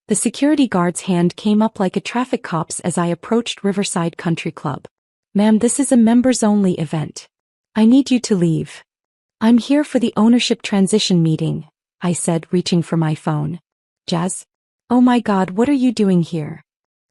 The security guard's hand came up like a traffic cop's as I approached Riverside Country Club. "Ma'am, this is a members-only event. I need you to leave." "I'm here for the ownership transition meeting," I said, reaching for my phone. "Jazz? Oh my God, what are you doing here?"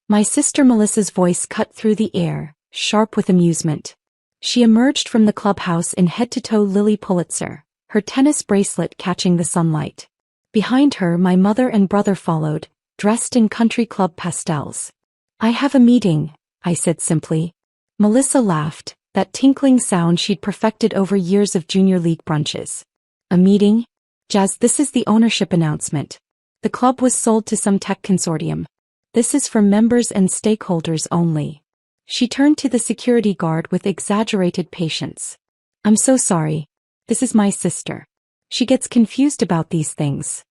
My sister Melissa's voice cut through the air, sharp with amusement. She emerged from the clubhouse in head-to-toe Lilly Pulitzer, her tennis bracelet catching the sunlight. Behind her, my mother and brother followed, dressed in country club pastels. "I have a meeting," I said simply. Melissa laughed, that tinkling sound she'd perfected over years of junior league brunches. "A meeting? Jazz, this is the ownership announcement. The club was sold to some tech consortium. This is for members and stakeholders only." She turned to the security guard with exaggerated patience. "I'm so sorry. This is my sister. She gets confused about these things."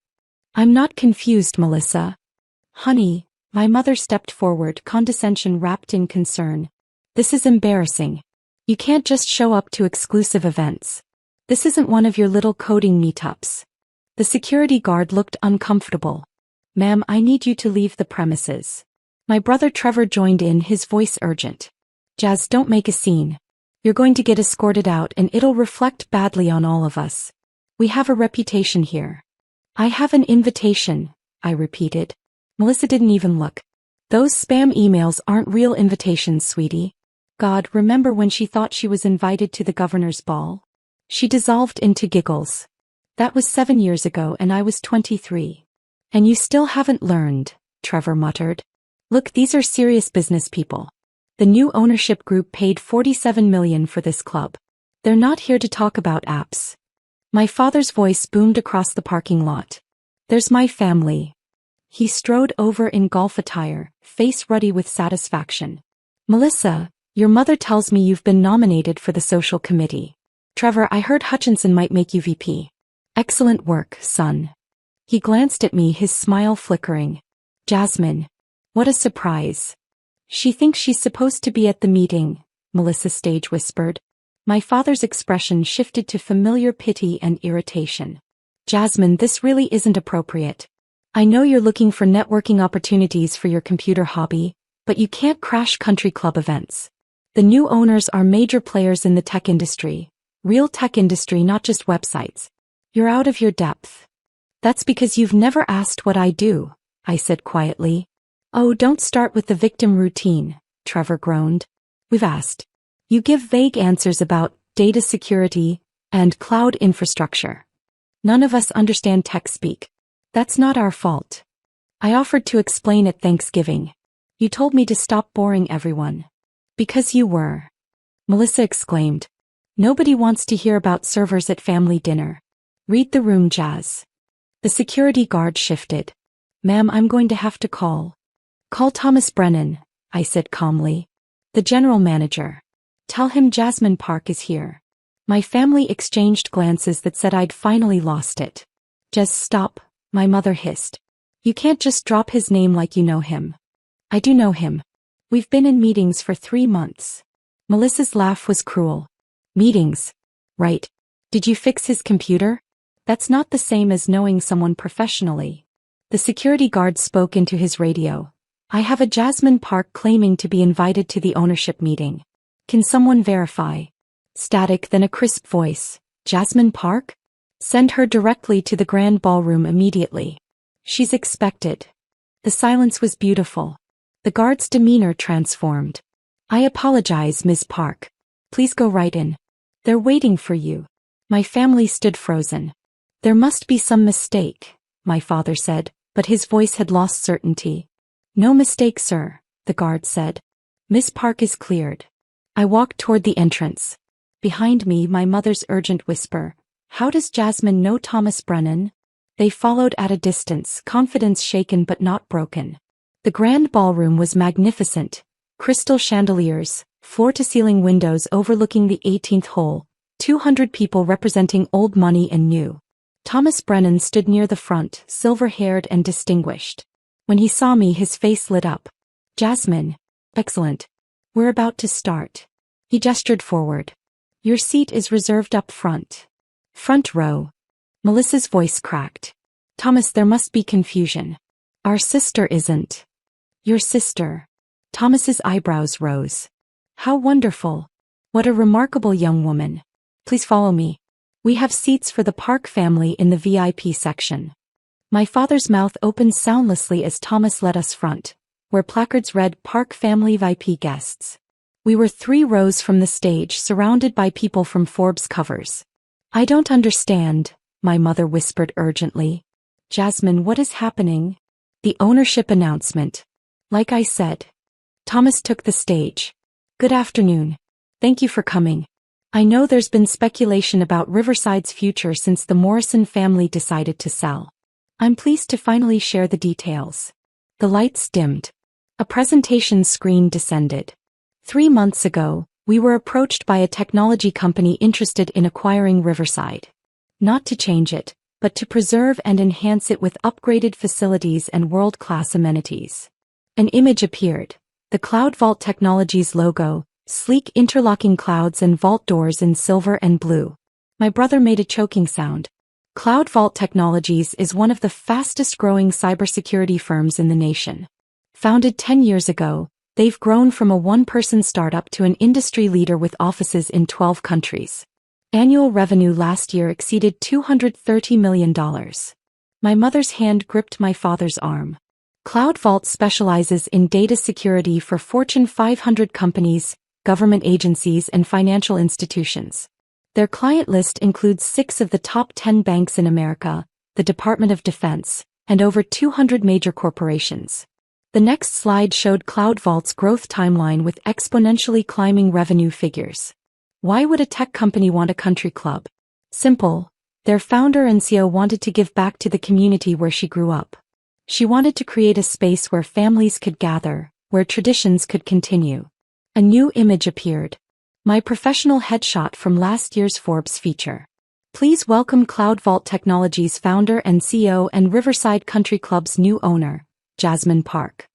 "I'm not confused, Melissa." "Honey," my mother stepped forward, condescension wrapped in concern. "This is embarrassing. You can't just show up to exclusive events. This isn't one of your little coding meetups." The security guard looked uncomfortable. "Ma'am, I need you to leave the premises." My brother Trevor joined in, his voice urgent. "Jazz, don't make a scene. You're going to get escorted out and it'll reflect badly on all of us. We have a reputation here." "I have an invitation," I repeated. Melissa didn't even look. "Those spam emails aren't real invitations, sweetie." God, remember when she thought she was invited to the governor's ball? She dissolved into giggles. "That was 7 years ago and I was 23. "And you still haven't learned," Trevor muttered. "Look, these are serious business people. The new ownership group paid $47 million for this club. They're not here to talk about apps." My father's voice boomed across the parking lot. "There's my family." He strode over in golf attire, face ruddy with satisfaction. "Melissa, your mother tells me you've been nominated for the social committee. Trevor, I heard Hutchinson might make you VP. Excellent work, son." He glanced at me, his smile flickering. "Jasmine. What a surprise." "She thinks she's supposed to be at the meeting," Melissa stage whispered. My father's expression shifted to familiar pity and irritation. "Jasmine, this really isn't appropriate. I know you're looking for networking opportunities for your computer hobby, but you can't crash country club events. The new owners are major players in the tech industry. Real tech industry, not just websites. You're out of your depth." "That's because you've never asked what I do," I said quietly. "Oh, don't start with the victim routine," Trevor groaned. "We've asked. You give vague answers about data security and cloud infrastructure. None of us understand tech speak. That's not our fault. I offered to explain at Thanksgiving. You told me to stop boring everyone." "Because you were," Melissa exclaimed. "Nobody wants to hear about servers at family dinner. Read the room, Jazz." The security guard shifted. "Ma'am, I'm going to have to call." "Call Thomas Brennan," I said calmly. "The general manager. Tell him Jasmine Park is here." My family exchanged glances that said I'd finally lost it. "Just stop," my mother hissed. "You can't just drop his name like you know him." "I do know him. We've been in meetings for 3 months. Melissa's laugh was cruel. "Meetings? Right. Did you fix his computer? That's not the same as knowing someone professionally." The security guard spoke into his radio. "I have a Jasmine Park claiming to be invited to the ownership meeting. Can someone verify?" Static, then a crisp voice. "Jasmine Park? Send her directly to the grand ballroom immediately. She's expected." The silence was beautiful. The guard's demeanor transformed. "I apologize, Ms. Park. Please go right in. They're waiting for you." My family stood frozen. "There must be some mistake," my father said, but his voice had lost certainty. "No mistake, sir," the guard said. "Miss Park is cleared." I walked toward the entrance. Behind me, my mother's urgent whisper. "How does Jasmine know Thomas Brennan?" They followed at a distance, confidence shaken but not broken. The grand ballroom was magnificent. Crystal chandeliers, floor-to-ceiling windows overlooking the 18th hole, 200 people representing old money and new. Thomas Brennan stood near the front, silver-haired and distinguished. When he saw me, his face lit up. "Jasmine. Excellent. We're about to start." He gestured forward. "Your seat is reserved up front. Front row." Melissa's voice cracked. "Thomas, there must be confusion. Our sister isn't. Your sister. Thomas's eyebrows rose. How wonderful. What a remarkable young woman. Please follow me. We have seats for the Park family in the VIP section. My father's mouth opened soundlessly as Thomas led us front, where placards read Park Family VIP Guests. We were 3 rows from the stage, surrounded by people from Forbes covers. I don't understand, my mother whispered urgently. Jasmine, what is happening? The ownership announcement. Like I said. Thomas took the stage. Good afternoon. Thank you for coming. I know there's been speculation about Riverside's future since the Morrison family decided to sell. I'm pleased to finally share the details. The lights dimmed. A presentation screen descended. 3 months ago, we were approached by a technology company interested in acquiring Riverside. Not to change it, but to preserve and enhance it with upgraded facilities and world-class amenities. An image appeared. The Cloud Vault Technologies logo, sleek interlocking clouds and vault doors in silver and blue. My brother made a choking sound. Cloud Vault Technologies is one of the fastest-growing cybersecurity firms in the nation. Founded 10 years ago, they've grown from a one-person startup to an industry leader with offices in 12 countries. Annual revenue last year exceeded $230 million. My mother's hand gripped my father's arm. Cloud Vault specializes in data security for Fortune 500 companies, government agencies, and financial institutions. Their client list includes 6 of the top 10 banks in America, the Department of Defense, and over 200 major corporations. The next slide showed Cloud Vault's growth timeline with exponentially climbing revenue figures. Why would a tech company want a country club? Simple. Their founder and CEO wanted to give back to the community where she grew up. She wanted to create a space where families could gather, where traditions could continue. A new image appeared. My professional headshot from last year's Forbes feature. Please welcome Cloud Vault Technologies founder and CEO and Riverside Country Club's new owner, Jasmine Park.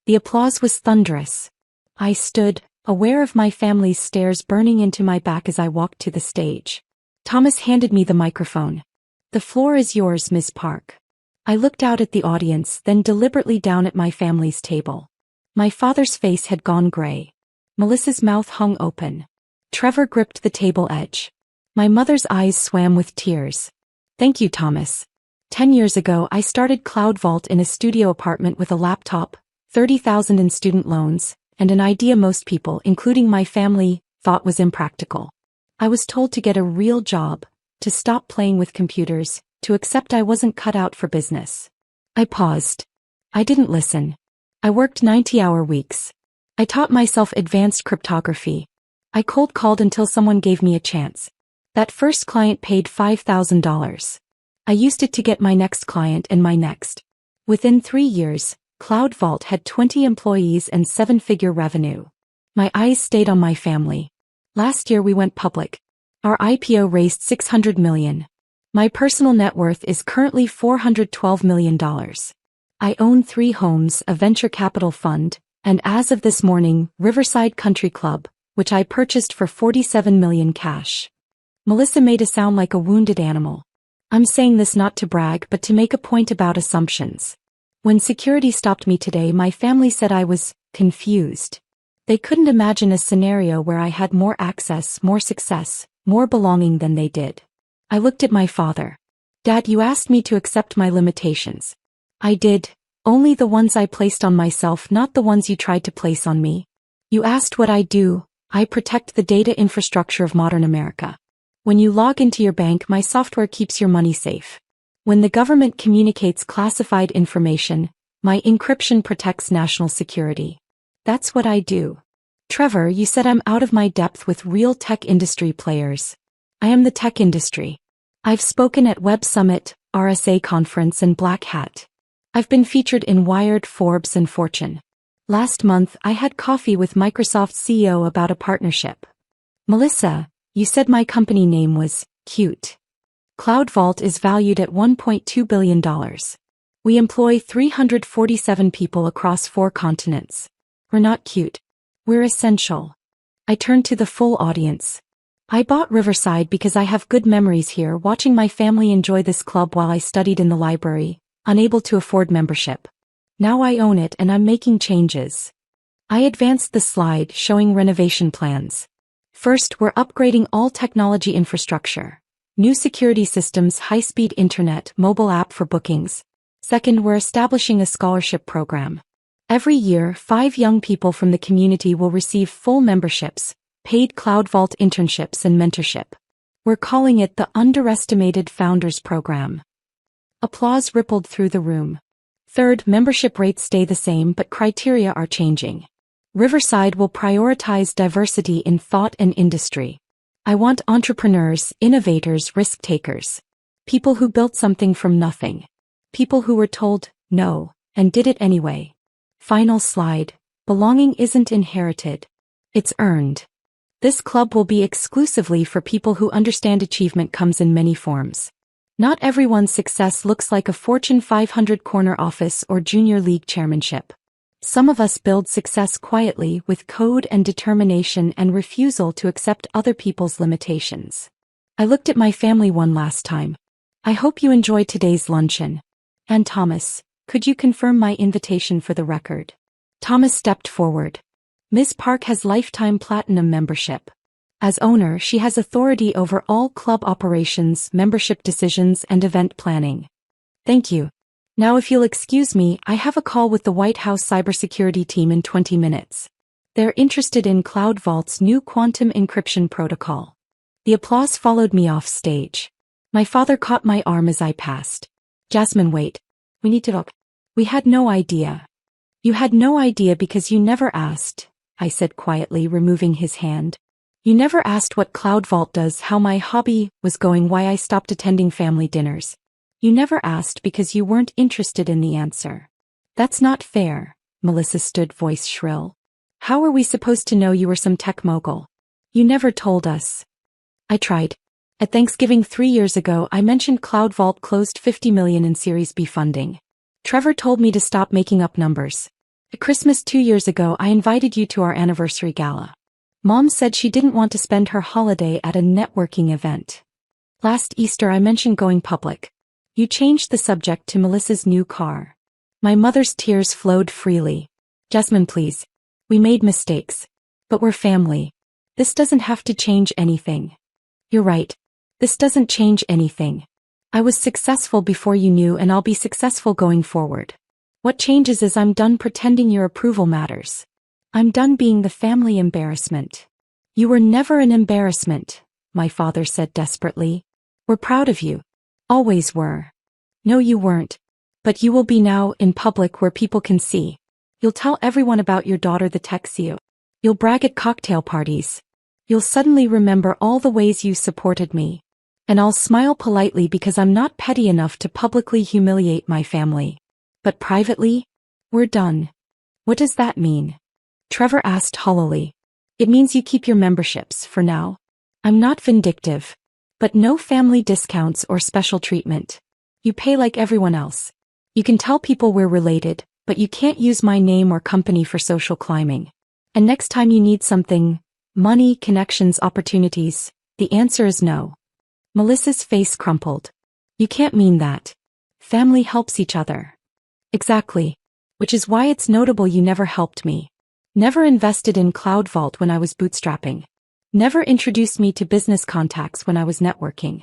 The applause was thunderous. I stood, aware of my family's stares burning into my back as I walked to the stage. Thomas handed me the microphone. The floor is yours, Ms. Park. I looked out at the audience, then deliberately down at my family's table. My father's face had gone gray. Melissa's mouth hung open. Trevor gripped the table edge. My mother's eyes swam with tears. Thank you, Thomas. 10 years ago I started Cloud Vault in a studio apartment with a laptop, $30,000 in student loans, and an idea most people, including my family, thought was impractical. I was told to get a real job, to stop playing with computers, to accept I wasn't cut out for business. I paused. I didn't listen. I worked 90-hour weeks. I taught myself advanced cryptography. I cold called until someone gave me a chance. That first client paid $5,000. I used it to get my next client and my next. Within 3 years, Cloud Vault had 20 employees and 7-figure revenue. My eyes stayed on my family. Last year we went public. Our IPO raised $600 million. My personal net worth is currently $412 million. I own 3 homes, a venture capital fund, and as of this morning, Riverside Country Club, which I purchased for $47 million cash. Melissa made a sound like a wounded animal. I'm saying this not to brag but to make a point about assumptions. When security stopped me today, my family said I was confused. They couldn't imagine a scenario where I had more access, more success, more belonging than they did. I looked at my father. Dad, you asked me to accept my limitations. I did. Only the ones I placed on myself, not the ones you tried to place on me. You asked what I do. I protect the data infrastructure of modern America. When you log into your bank, my software keeps your money safe. When the government communicates classified information, my encryption protects national security. That's what I do. Trevor, you said I'm out of my depth with real tech industry players. I am the tech industry. I've spoken at Web Summit, RSA Conference, and Black Hat. I've been featured in Wired, Forbes, and Fortune. Last month, I had coffee with Microsoft's CEO about a partnership. Melissa, you said my company name was cute. Cloud Vault is valued at $1.2 billion. We employ 347 people across 4 continents. We're not cute. We're essential. I turned to the full audience. I bought Riverside because I have good memories here, watching my family enjoy this club while I studied in the library, unable to afford membership. Now I own it and I'm making changes. I advanced the slide showing renovation plans. First, we're upgrading all technology infrastructure. New security systems, high-speed internet, mobile app for bookings. Second, we're establishing a scholarship program. Every year, 5 young people from the community will receive full memberships, paid Cloud Vault internships and mentorship. We're calling it the Underestimated Founders Program. Applause rippled through the room. Third, membership rates stay the same but criteria are changing. Riverside will prioritize diversity in thought and industry. I want entrepreneurs, innovators, risk-takers. People who built something from nothing. People who were told, no, and did it anyway. Final slide. Belonging isn't inherited. It's earned. This club will be exclusively for people who understand achievement comes in many forms. Not everyone's success looks like a Fortune 500 corner office or junior league chairmanship. Some of us build success quietly with code and determination and refusal to accept other people's limitations. I looked at my family one last time. I hope you enjoyed today's luncheon. And Thomas, could you confirm my invitation for the record? Thomas stepped forward. Ms. Park has lifetime platinum membership. As owner, she has authority over all club operations, membership decisions, and event planning. Thank you. Now if you'll excuse me, I have a call with the White House cybersecurity team in 20 minutes. They're interested in Cloud Vault's new quantum encryption protocol. The applause followed me off stage. My father caught my arm as I passed. Jasmine, wait. We need to talk. We had no idea. You had no idea because you never asked, I said quietly, removing his hand. You never asked what Cloud Vault does, how my hobby was going, why I stopped attending family dinners. You never asked because you weren't interested in the answer. That's not fair, Melissa stood, voice shrill. How are we supposed to know you were some tech mogul? You never told us. I tried. At Thanksgiving 3 years ago, I mentioned Cloud Vault closed $50 million in Series B funding. Trevor told me to stop making up numbers. At Christmas 2 years ago, I invited you to our anniversary gala. Mom said she didn't want to spend her holiday at a networking event. Last Easter, I mentioned going public. You changed the subject to Melissa's new car. My mother's tears flowed freely. Jasmine, please. We made mistakes. But we're family. This doesn't have to change anything. You're right. This doesn't change anything. I was successful before you knew and I'll be successful going forward. What changes is I'm done pretending your approval matters. I'm done being the family embarrassment. You were never an embarrassment, my father said desperately. We're proud of you. Always were. No, you weren't. But you will be now, in public where people can see. You'll tell everyone about your daughter, the tech CEO. You'll brag at cocktail parties. You'll suddenly remember all the ways you supported me. And I'll smile politely because I'm not petty enough to publicly humiliate my family. But privately, we're done. What does that mean? Trevor asked hollowly. It means you keep your memberships, for now. I'm not vindictive. But no family discounts or special treatment. You pay like everyone else. You can tell people we're related, but you can't use my name or company for social climbing. And next time you need something, money, connections, opportunities, the answer is no. Melissa's face crumpled. You can't mean that. Family helps each other. Exactly. Which is why it's notable you never helped me. Never invested in Cloud Vault when I was bootstrapping. Never introduced me to business contacts when I was networking.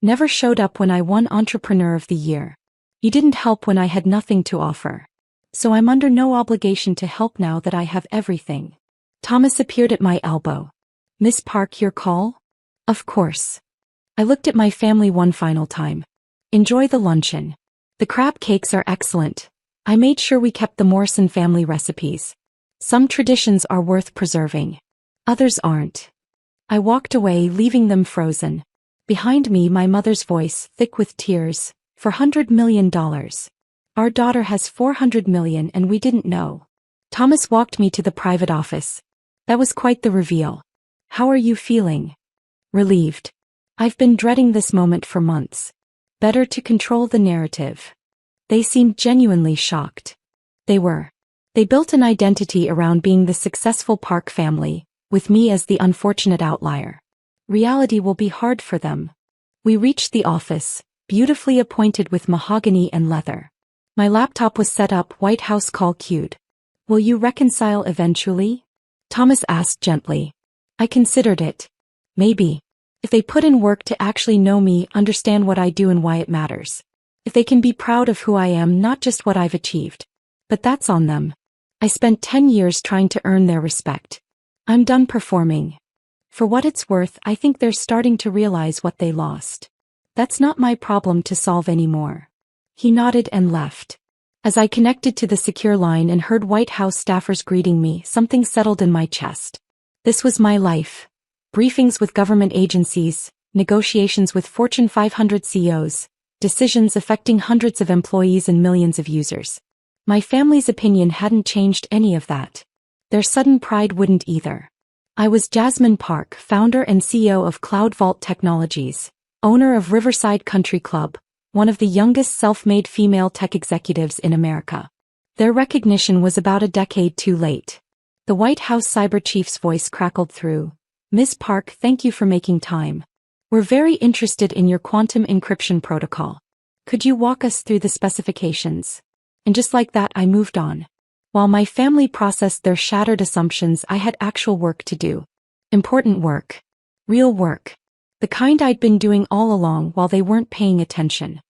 Never showed up when I won Entrepreneur of the Year. You didn't help when I had nothing to offer. So I'm under no obligation to help now that I have everything. Thomas appeared at my elbow. Miss Park, your call? Of course. I looked at my family one final time. Enjoy the luncheon. The crab cakes are excellent. I made sure we kept the Morrison family recipes. Some traditions are worth preserving. Others aren't. I walked away, leaving them frozen. Behind me, my mother's voice, thick with tears, $400 million. Our daughter has $400 million and we didn't know. Thomas walked me to the private office. That was quite the reveal. How are you feeling? Relieved. I've been dreading this moment for months. Better to control the narrative. They seemed genuinely shocked. They were. They built an identity around being the successful Park family, with me as the unfortunate outlier. Reality will be hard for them. We reached the office, beautifully appointed with mahogany and leather. My laptop was set up, White House call queued. Will you reconcile eventually? Thomas asked gently. I considered it. Maybe. If they put in work to actually know me, understand what I do and why it matters. If they can be proud of who I am, not just what I've achieved. But that's on them. I spent 10 years trying to earn their respect. I'm done performing. For what it's worth, I think they're starting to realize what they lost. That's not my problem to solve anymore. He nodded and left. As I connected to the secure line and heard White House staffers greeting me, something settled in my chest. This was my life. Briefings with government agencies, negotiations with Fortune 500 CEOs, decisions affecting hundreds of employees and millions of users. My family's opinion hadn't changed any of that. Their sudden pride wouldn't either. I was Jasmine Park, founder and CEO of Cloud Vault Technologies, owner of Riverside Country Club, one of the youngest self-made female tech executives in America. Their recognition was about a decade too late. The White House cyber chief's voice crackled through. Ms. Park, thank you for making time. We're very interested in your quantum encryption protocol. Could you walk us through the specifications? And just like that, I moved on. While my family processed their shattered assumptions, I had actual work to do. Important work. Real work. The kind I'd been doing all along while they weren't paying attention.